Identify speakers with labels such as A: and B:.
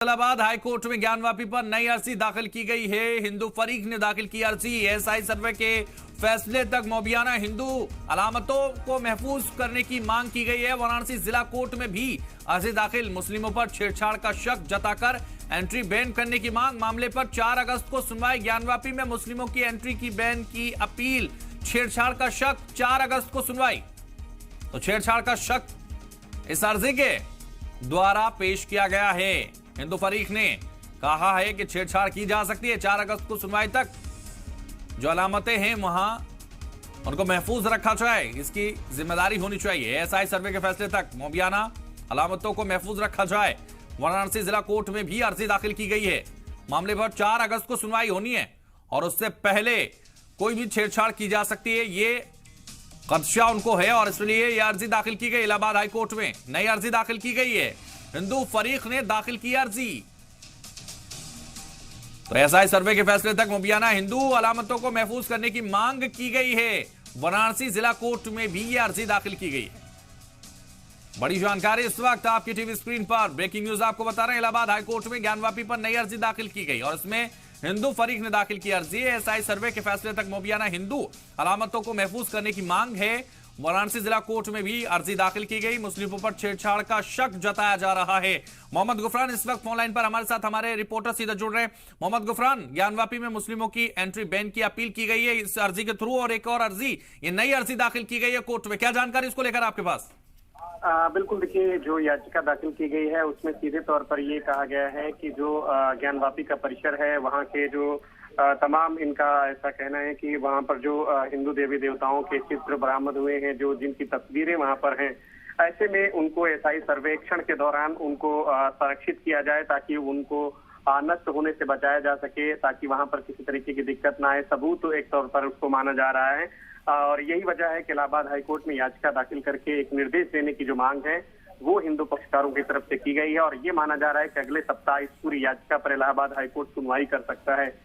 A: Allahabad high court में ज्ञानवापी पर नई अर्जी दाखिल की गई है। हिंदू फरीक ने दाखिल की अर्जी। एएसआई सर्वे के फैसले तक मौबियाना हिंदू अलामतों को महफूज करने की मांग की गई है। वाराणसी जिला कोर्ट में भी अर्जी दाखिल। मुस्लिमों पर छेड़छाड़ का शक जताकर एंट्री बैन करने की मांग। मामले पर 4 अगस्त को सुनवाई। ज्ञानवापी में मुस्लिमों की एंट्री की बैन की अपील। छेड़छाड़ का शक, 4 अगस्त को सुनवाई। तो छेड़छाड़ का शक इस अर्जी के द्वारा पेश किया गया है। हिंदू फरीक ने कहा है कि छेड़छाड़ की जा सकती है। 4 अगस्त को सुनवाई तक जो अलामतें हैं वहां उनको महफूज रखा जाए, इसकी जिम्मेदारी होनी चाहिए। एएसआई सर्वे के फैसले तक मौबियाना अलामतों को महफूज रखा जाए। वाराणसी जिला कोर्ट में भी अर्जी दाखिल की गई है। मामले पर 4 अगस्त को सुनवाई होनी है और उससे पहले कोई भी छेड़छाड़ की जा सकती है, ये खदशा उनको है और इसलिए यह अर्जी दाखिल की गई। इलाहाबाद हाईकोर्ट में नई अर्जी दाखिल की गई है। हिंदू फरीक ने दाखिल की अर्जी। तो एएसआई सर्वे के फैसले तक मौबियाना हिंदू अलामतों को महफूज करने की मांग की गई है। वाराणसी जिला कोर्ट में भी यह अर्जी दाखिल की गई है। बड़ी जानकारी इस वक्त आपकी टीवी स्क्रीन पर। ब्रेकिंग न्यूज आपको बता रहे हैं। इलाहाबाद हाईकोर्ट में ज्ञानवापी पर नई अर्जी दाखिल की गई और इसमें हिंदू फरीक ने दाखिल की अर्जी। एएसआई सर्वे के फैसले तक मौबियाना हिंदू अलामतों को महफूज करने की मांग है। वाराणसी जिला कोर्ट में भी अर्जी दाखिल की गई। मुस्लिमों पर छेड़छाड़ का शक जताया जा रहा है। मोहम्मद गुफरान इस वक्त फोन लाइन पर हमारे साथ, हमारे रिपोर्टर सीधे जुड़ रहे हैं। मोहम्मद गुफरान, ज्ञानवापी में मुस्लिमों की एंट्री बैन की अपील की गई है इस अर्जी के थ्रू, और एक और अर्जी, ये नई अर्जी दाखिल की गई है कोर्ट में। क्या जानकारी इसको लेकर आपके पास?
B: बिल्कुल, देखिए, जो याचिका दाखिल की गई है उसमें सीधे तौर पर ये कहा गया है कि जो ज्ञानवापी का परिसर है वहाँ के जो तमाम, इनका ऐसा कहना है कि वहाँ पर जो हिंदू देवी देवताओं के चित्र बरामद हुए हैं, जो जिनकी तस्वीरें वहाँ पर हैं, ऐसे में उनको एएसआई सर्वेक्षण के दौरान उनको संरक्षित किया जाए ताकि उनको नष्ट होने से बचाया जा सके, ताकि वहाँ पर किसी तरीके की दिक्कत ना आए। सबूत एक तौर पर उसको माना जा रहा है और यही वजह है कि इलाहाबाद हाईकोर्ट में याचिका दाखिल करके एक निर्देश देने की जो मांग है वो हिंदू पक्षकारों की तरफ से की गई है और ये माना जा रहा है कि अगले सप्ताह इस पूरी याचिका पर इलाहाबाद हाईकोर्ट सुनवाई कर सकता है।